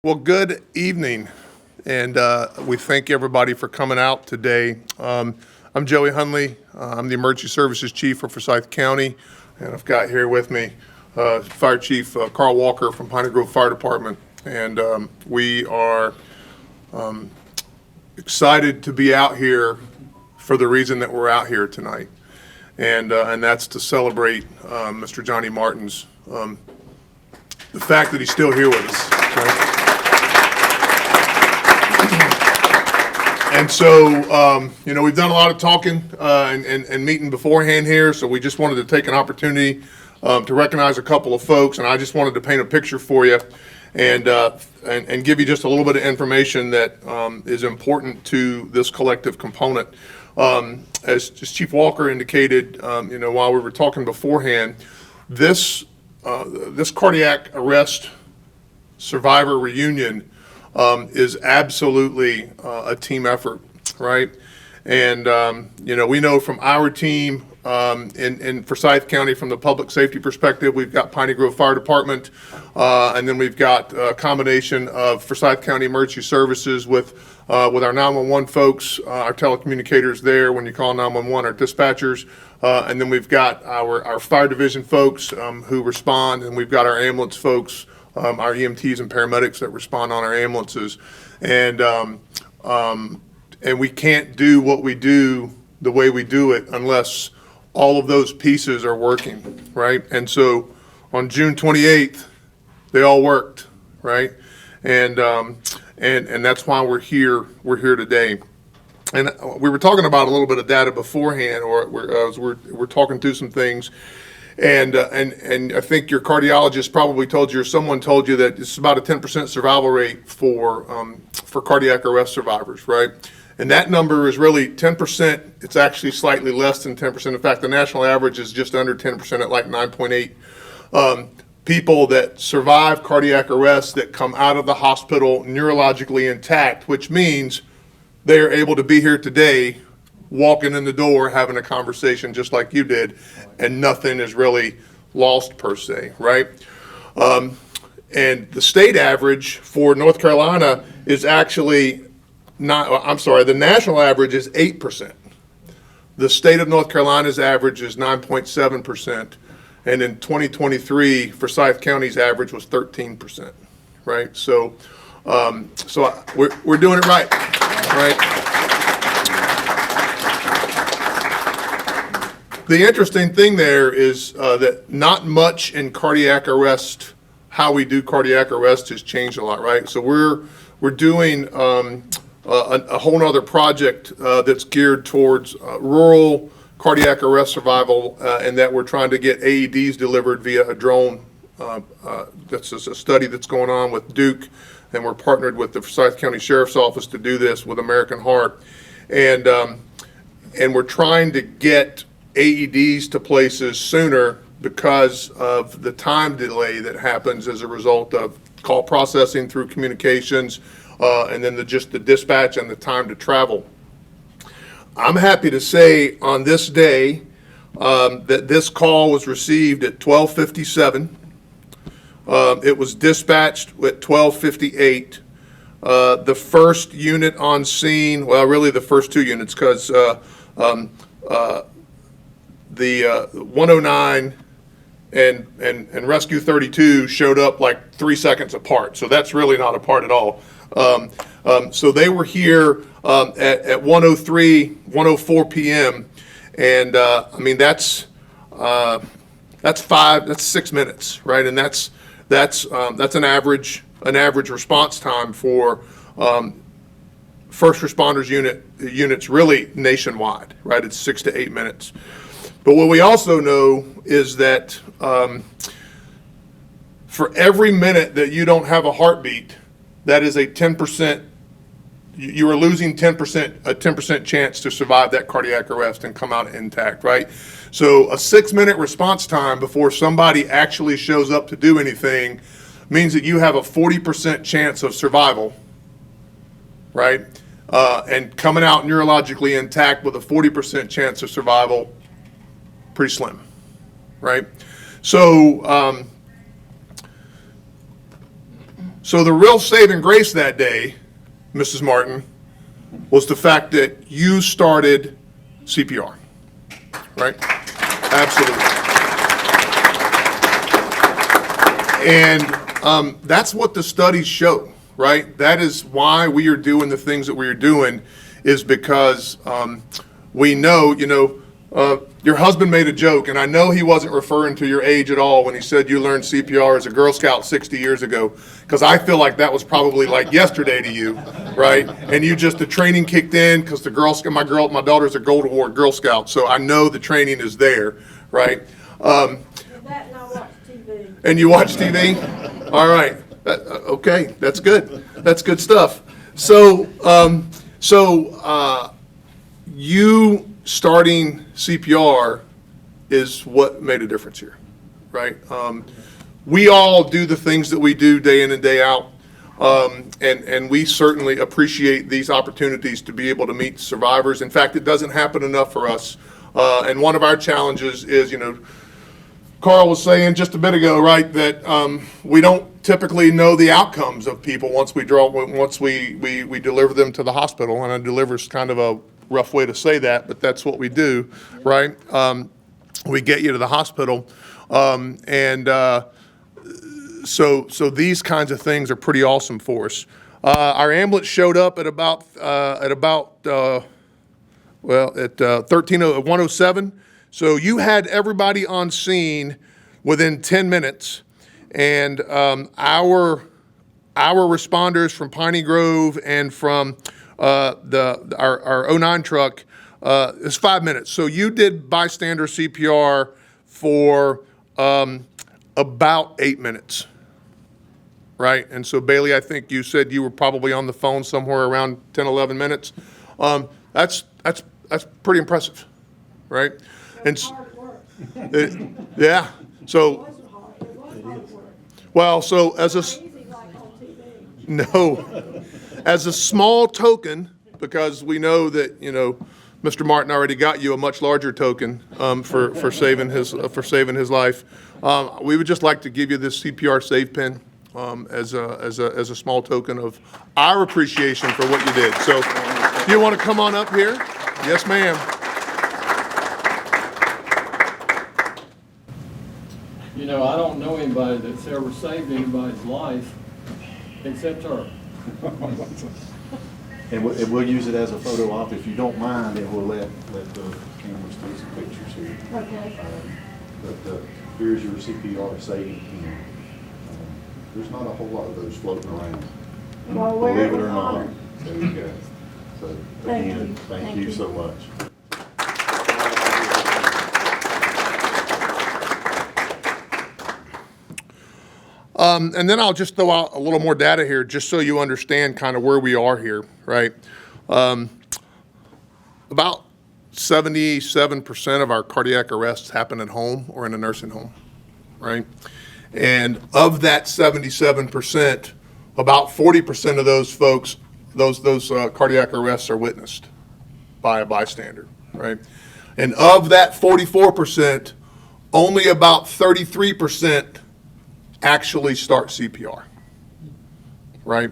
Well, good evening, and we thank everybody for coming out today. I'm Joey Hundley. I'm the Emergency Services Chief for Forsyth County, and I've got here with me Fire Chief Carl Walker from Piney Fire Department, and we are excited to be out here for the reason that we're out here tonight, and that's to celebrate Mr. Johnny Martin's the fact that he's still here with us. Right? And so, we've done a lot of talking and meeting beforehand here, so we just wanted to take an opportunity to recognize a couple of folks, and I just wanted to paint a picture for you and give you just a little bit of information that is important to this collective component. As Chief Walker indicated, while we were talking beforehand, this cardiac arrest survivor reunion is absolutely a team effort, right? And, we know from our team in Forsyth County, from the public safety perspective, we've got Piney Grove Fire Department, and then we've got a combination of Forsyth County Emergency Services with our 911 folks, our telecommunicators there when you call 911, our dispatchers, and then we've got our fire division folks who respond, and we've got our ambulance folks, our EMTs and paramedics that respond on our ambulances, and we can't do what we do the way we do it unless all of those pieces are working, right? And so on June 28th, they all worked, right? And that's why we're here. We're here today. And we were talking about a little bit of data beforehand, or we're talking through some things. And I think your cardiologist probably told you, or someone told you, that it's about a 10% survival rate for cardiac arrest survivors, right? And that number is really 10%. It's actually slightly less than 10%. In fact, the national average is just under 10% at like 9.8. People that survive cardiac arrest that come out of the hospital neurologically intact, which means they are able to be here today, walking in the door, having a conversation just like you did, and nothing is really lost per se, right? And the state average for North Carolina is actually the national average is 8%. The state of North Carolina's average is 9.7%, and in 2023, Forsyth County's average was 13%, right? So, we're doing it right, right? The interesting thing there is that not much in cardiac arrest, how we do cardiac arrest, has changed a lot, right? So we're doing a whole nother project that's geared towards rural cardiac arrest survival, and that we're trying to get AEDs delivered via a drone. That's a study that's going on with Duke, and we're partnered with the Forsyth County Sheriff's Office to do this with American Heart, and we're trying to get AEDs to places sooner because of the time delay that happens as a result of call processing through communications, and then just the dispatch and the time to travel. I'm happy to say on this day that this call was received at 12:57. It was dispatched at 12:58. The first unit on scene, well, really the first two units, because the 109 and Rescue 32 showed up like 3 seconds apart, so that's really not apart at all. So they were here at 1:04 p.m. and that's 6 minutes, right? And that's an average response time for first responders units really nationwide, right? It's 6 to 8 minutes. But what we also know is that for every minute that you don't have a heartbeat, that is a 10%, you are losing a 10% chance to survive that cardiac arrest and come out intact, right? So a 6-minute response time before somebody actually shows up to do anything means that you have a 40% chance of survival, right? And coming out neurologically intact with a 40% chance of survival, pretty slim, right? So So the real saving grace that day, Mrs. Martin, was the fact that you started CPR, right? Absolutely. And that's what the studies show, right? That is why we are doing the things that we are doing, is because we know, your husband made a joke, and I know he wasn't referring to your age at all when he said you learned CPR as a Girl Scout 60 years ago, because I feel like that was probably like yesterday to you, right? And the training kicked in because my daughter's a Gold Award Girl Scout, so I know the training is there, right? That and I watch TV. And you watch TV? All right. Okay, that's good. That's good stuff. So you starting CPR is what made a difference here, right? We all do the things that we do day in and day out, and we certainly appreciate these opportunities to be able to meet survivors. In fact, it doesn't happen enough for us. And one of our challenges is, Carl was saying just a bit ago, right, that we don't typically know the outcomes of people once we deliver them to the hospital, and deliver is kind of a rough way to say that, but that's what we do, right? We get you to the hospital, so these kinds of things are pretty awesome for us. Our ambulance showed up at 107. So you had everybody on scene within 10 minutes, and our responders from Piney Grove and from our 09 truck is 5 minutes. So you did bystander CPR for about 8 minutes, right? And so Bailey, I think you said you were probably on the phone somewhere around 10, 11 minutes. That's pretty impressive, right? And Hard work. yeah. So It was hard work. well, so as a Not easy like on TV. no, as a small token, because we know that Mr. Martin already got you a much larger token for saving his life. We would just like to give you this CPR save pin as a small token of our appreciation for what you did. So, do you want to come on up here? Yes, ma'am. I don't know anybody that's ever saved anybody's life except her. And we'll use it as a photo op. If you don't mind, and we'll let the cameras take some pictures here. Okay. But here's your CPR saving pin. There's not a whole lot of those floating around. Well, Believe it we're or not. honored. There you go. So Thank again, you. thank Thank you you. so much. And then I'll just throw out a little more data here, just so you understand kind of where we are here, right? About 77% of our cardiac arrests happen at home or in a nursing home, right? And of that 77%, about 40% of those folks, those cardiac arrests are witnessed by a bystander, right? And of that 44%, only about 33% actually start CPR, right?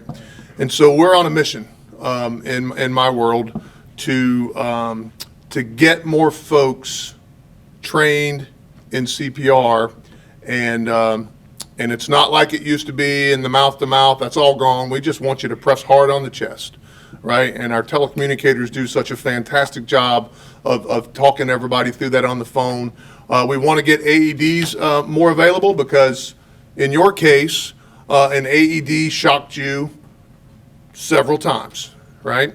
And so we're on a mission in my world to get more folks trained in CPR, and it's not like it used to be in the mouth to mouth. That's all gone. We just want you to press hard on the chest, right? And our telecommunicators do such a fantastic job of talking to everybody through that on the phone. We want to get AEDs more available because in your case, an AED shocked you several times, right?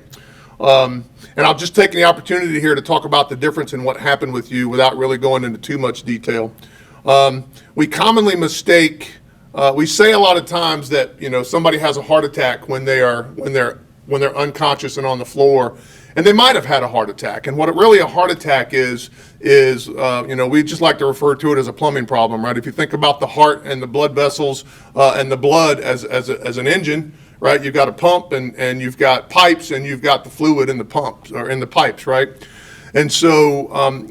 And I'll just take the opportunity here to talk about the difference in what happened with you without really going into too much detail. We commonly mistake, we say a lot of times that somebody has a heart attack when they're unconscious and on the floor, and they might have had a heart attack. And what really a heart attack is we just like to refer to it as a plumbing problem, right? If you think about the heart and the blood vessels and the blood as an engine, right? You've got a pump and you've got pipes and you've got the fluid in the pumps or in the pipes, right? And so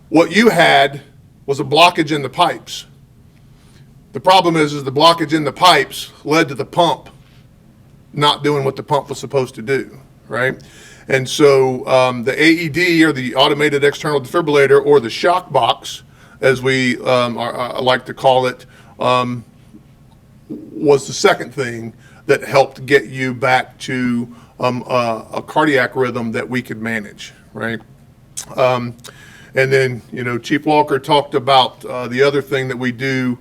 what you had was a blockage in the pipes. The problem is the blockage in the pipes led to the pump not doing what the pump was supposed to do, right? And so the AED, or the automated external defibrillator, or the shock box, as we like to call it, was the second thing that helped get you back to a cardiac rhythm that we could manage, right? And then, Chief Walker talked about the other thing that we do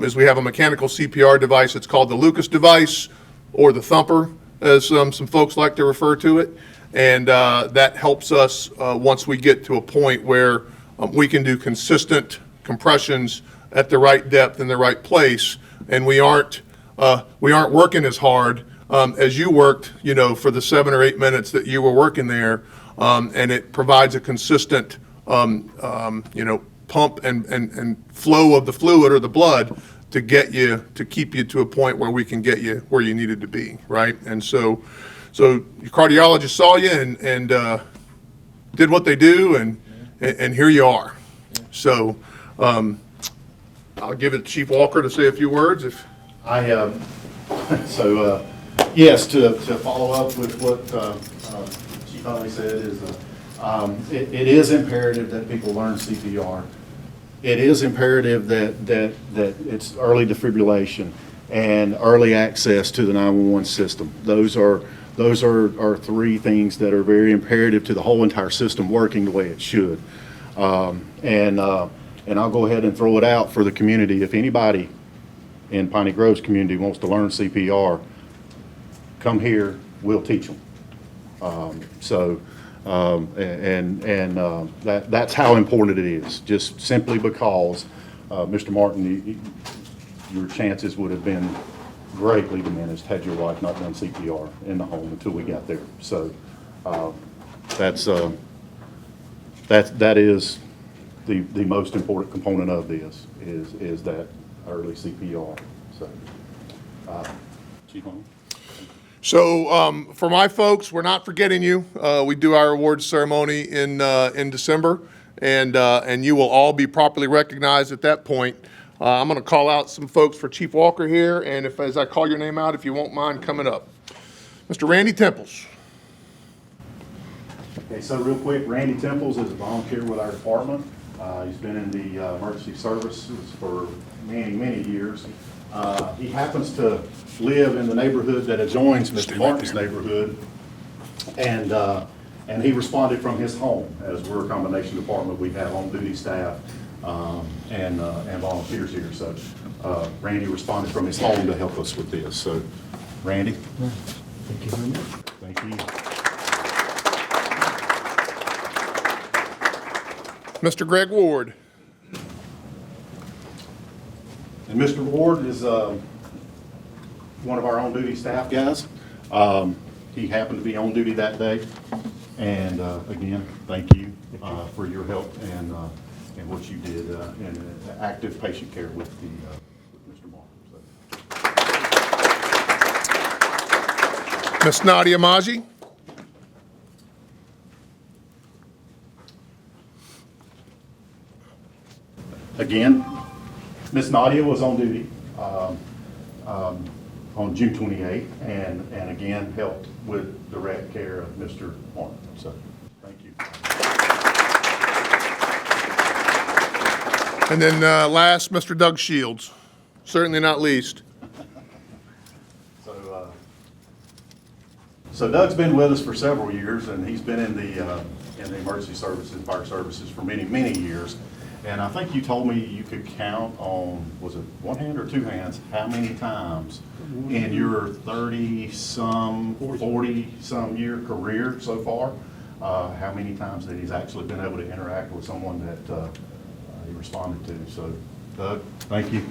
is we have a mechanical CPR device. It's called the Lucas device, or the thumper, as some folks like to refer to it. And that helps us once we get to a point where we can do consistent compressions at the right depth in the right place, and we aren't working as hard as you worked, for the 7 or 8 minutes that you were working there, and it provides a consistent, pump and flow of the fluid or the blood to keep you to a point where we can get you where you needed to be, right? And so your cardiologist saw you and did what they do, and here you are. So I'll give it to Chief Walker to say a few words if. Yes, to follow up with what Chief Hundley said is, it is imperative that people learn CPR. It is imperative that it's early defibrillation and early access to the 911 system. Those are 3 things that are very imperative to the whole entire system working the way it should. And I'll go ahead and throw it out for the community. If anybody in Piney Grove's community wants to learn CPR, come here, we'll teach them. That's how important it is, just simply because, Mr. Martin, your chances would have been greatly diminished had your wife not done CPR in the home until we got there. So that is the most important component of this is that early CPR. So, Chief Holmes. So for my folks, we're not forgetting you. We do our awards ceremony in December, and you will all be properly recognized at that point. I'm going to call out some folks for Chief Walker here, and as I call your name out, if you won't mind coming up. Mr. Randy Temples. Okay, so real quick, Randy Temples is a volunteer with our department. He's been in the emergency services for many, many years. He happens to live in the neighborhood that adjoins Mr. Martin's neighborhood, and he responded from his home, as we're a combination department. We have on-duty staff and volunteers here. So Randy responded from his home to help us with this. So, Randy. Thank you very much. Thank you. Mr. Greg Ward. And Mr. Ward is one of our on-duty staff guys. He happened to be on duty that day. And again, thank you for your help and what you did in active patient care with Mr. Martin. Miss Nadia Maji. Again, Miss Nadia was on duty on June 28th, and again helped with direct care of Mr. Martin. So, thank you. And then last, Mr. Doug Shields. Certainly not least. So Doug's been with us for several years, and he's been in the emergency services, fire services for many, many years. And I think you told me you could count on, was it one hand or two hands, how many times in your 30-some, 40-some year career so far, how many times that he's actually been able to interact with someone that he responded to. So, Doug, thank you.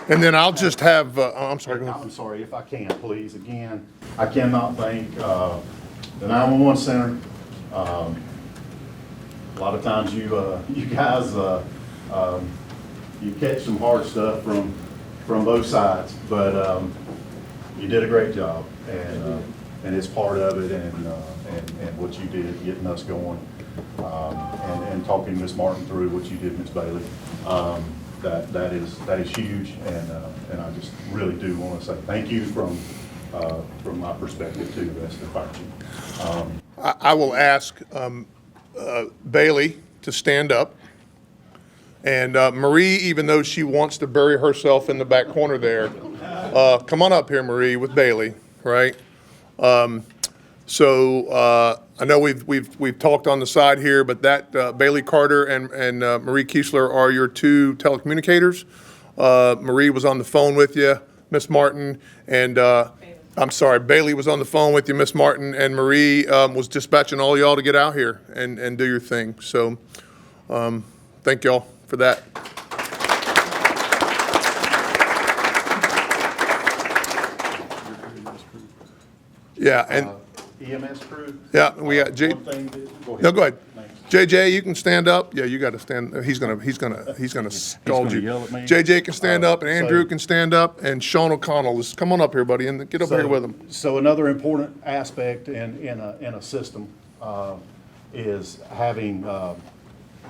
And then I'll just have, I'm sorry, go ahead. I'm sorry, if I can, please, again, I cannot thank the 911 Center. A lot of times you guys, you catch some hard stuff from both sides, but you did a great job, and it's part of it, and what you did getting us going. And talking Ms. Martin through what you did, Ms. Bailey, that is huge, and I just really do want to say thank you from my perspective too, as the fire chief. I will ask Bailey to stand up. And Marie, even though she wants to bury herself in the back corner there, come on up here, Marie, with Bailey, right? So I know we've talked on the side here, but that Bailey Carter and Marie Kiesler are your two telecommunicators. Marie was on the phone with you, Miss Martin, and I'm sorry, Bailey was on the phone with you, Miss Martin, and Marie was dispatching all y'all to get out here and do your thing. So thank y'all for that. Yeah, and EMS crew? yeah, we got J. One thing that- go ahead. No, go ahead. Thanks. JJ, you can stand up. Yeah, you got to stand. He's gonna scald you. yell at me? JJ can stand up, and Andrew so- can stand up, and Sean O'Connell is come on up here, buddy, and get up here with him. So another important aspect in a system is having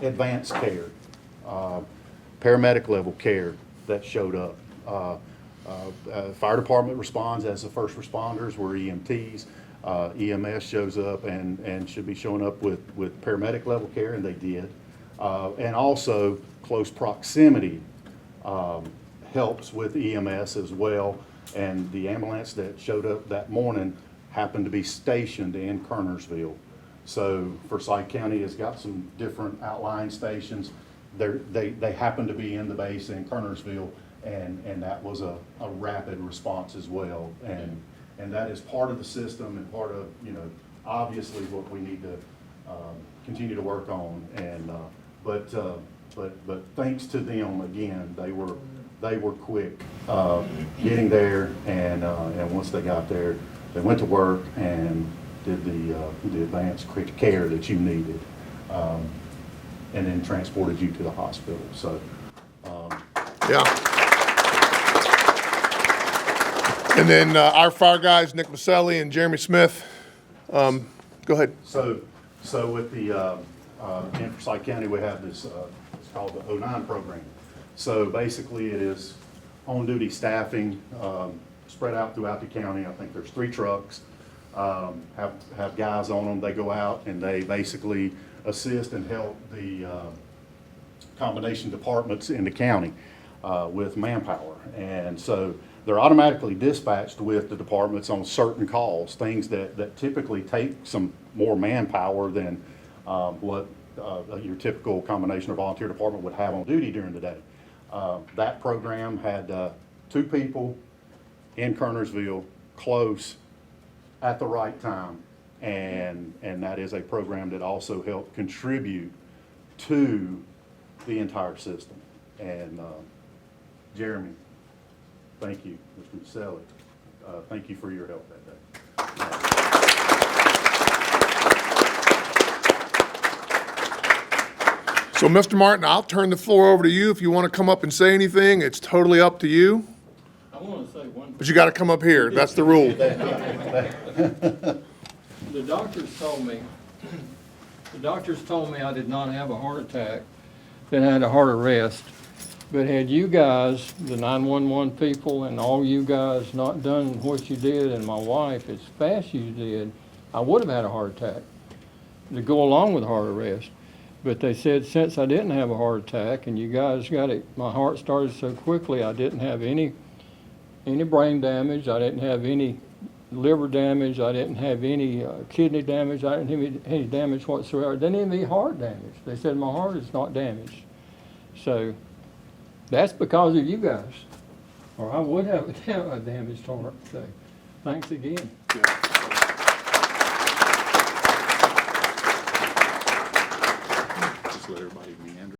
advanced care, paramedic level care that showed up. Fire department responds as the first responders, we're EMTs. EMS shows up and should be showing up with paramedic level care, and they did. And also, close proximity helps with EMS as well. And the ambulance that showed up that morning happened to be stationed in Kernersville. So Forsyth County has got some different outlying stations. They happen to be in the base in Kernersville, and that was a rapid response as well. And that is part of the system and part of, obviously what we need to continue to work on. And but thanks to them, again, they were quick getting there, and once they got there, they went to work and did the advanced care that you needed, and then transported you to the hospital. So Yeah. And then our fire guys, Nick Maselli and Jeremy Smith. Go ahead. So with the in Forsyth County, we have this it's called the 09 program. So basically, it is on-duty staffing spread out throughout the county. I think there's 3 trucks, have guys on them. They go out and they basically assist and help the combination departments in the county with manpower. And so they're automatically dispatched with the departments on certain calls, things that typically take some more manpower than what your typical combination or volunteer department would have on duty during the day. That program had 2 people in Kernersville, close, at the right time, and that is a program that also helped contribute to the entire system. And Jeremy, thank you. Mr. Maselli, thank you for your help that day. So, Mr. Martin, I'll turn the floor over to you if you want to come up and say anything. It's totally up to you, I want to say one thing. but you got to come up here. That's the rule. The doctors told me I did not have a heart attack, that I had a heart arrest. But had you guys, the 911 people, and all you guys not done what you did, and my wife as fast as you did, I would have had a heart attack to go along with heart arrest. But they said since I didn't have a heart attack and you guys got it, my heart started so quickly, I didn't have any brain damage, I didn't have any liver damage, I didn't have any kidney damage, I didn't have any damage whatsoever. Didn't even have heart damage. They said my heart is not damaged. So that's because of you guys, or I would have a damaged heart. So thanks again. Just let everybody meander.